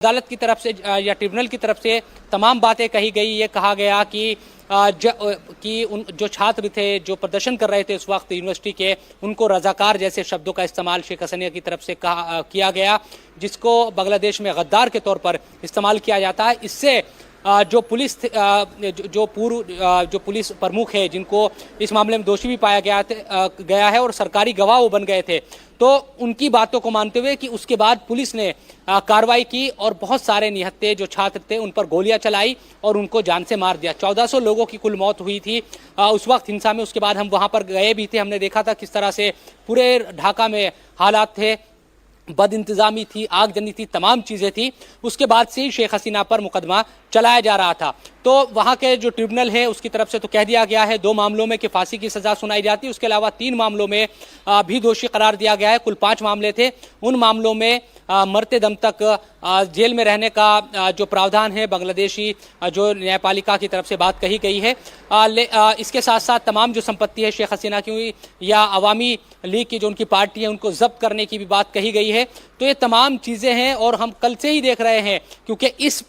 अदालत की तरफ से या ट्रिब्यूनल की तरफ से तमाम बातें कही गई। ये कहा गया कि जो छात्र थे जो प्रदर्शन कर रहे थे उस वक्त यूनिवर्सिटी के, उनको रजाकार जैसे शब्दों का इस्तेमाल शेख हसीना की तरफ से किया गया, जिसको बांग्लादेश में गद्दार के तौर पर इस्तेमाल किया जाता है। इससे जो पुलिस जो पुलिस प्रमुख है, जिनको इस मामले में दोषी भी पाया गया है और सरकारी गवाह वो बन गए थे, तो उनकी बातों को मानते हुए कि उसके बाद पुलिस ने कार्रवाई की और बहुत सारे निहत्थे जो छात्र थे उन पर गोलियां चलाई और उनको जान से मार दिया। 1400 लोगों की कुल मौत हुई थी उस वक्त हिंसा में। उसके बाद हम वहां पर गए भी थे, हमने देखा था किस तरह से पूरे ढाका में हालात थे, बद इंतजामी थी, आगजनी थी, तमाम चीजें थी। उसके बाद से ही शेख हसीना पर मुकदमा चलाया जा रहा था। तो वहां के जो ट्रिब्यूनल है उसकी तरफ से तो कह दिया गया है 2 मामलों में कि फांसी की सजा सुनाई जाती है। उसके अलावा 3 मामलों में भी दोषी करार दिया गया है। कुल 5 मामले थे। उन मामलों में मरते दम तक जेल में रहने का जो प्रावधान है बांग्लादेशी जो न्यायपालिका की तरफ से बात कही गई है। इसके साथ साथ तमाम जो संपत्ति है शेख हसीना की या अवामी लीग की जो उनकी पार्टी है उनको जब्त करने की भी बात कही गई है। तो ये तमाम चीज़ें हैं और हम कल से ही देख रहे हैं, क्योंकि इस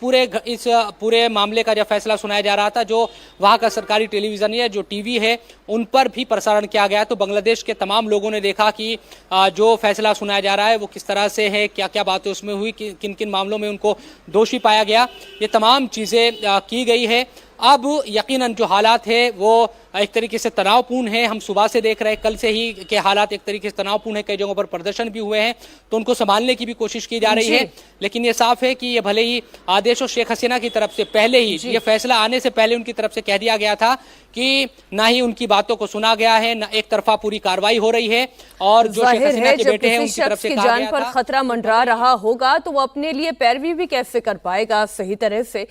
पूरे मामले का जब फैसला सुनाया जा रहा था, जो वहाँ का सरकारी टेलीविज़न है, जो टीवी है, उन पर भी प्रसारण किया गया। तो बांग्लादेश के तमाम लोगों ने देखा कि जो फैसला सुनाया जा रहा है वो किस तरह से है, क्या क्या बातें उसमें हुई, किन किन मामलों में उनको दोषी पाया गया, ये तमाम चीज़ें की गई है। अब यकीनन जो हालात है वो एक तरीके से तनावपूर्ण है। हम सुबह से देख रहे हैं, कल से ही के हालात एक तरीके से तनावपूर्ण है। कई जगहों पर प्रदर्शन भी हुए हैं, तो उनको संभालने की भी कोशिश की जा रही है। लेकिन ये साफ है कि ये भले ही आदेश और शेख हसीना की तरफ से पहले ही, ये फैसला आने से पहले उनकी तरफ से कह दिया गया था कि ना ही उनकी बातों को सुना गया है, ना एक तरफा पूरी कार्रवाई हो रही है। और जो शेख हसीना के बेटे हैं उनकी तरफ से जान पर खतरा मंडरा रहा होगा तो वो अपने लिए पैरवी भी कैसे कर पाएगा सही तरह से।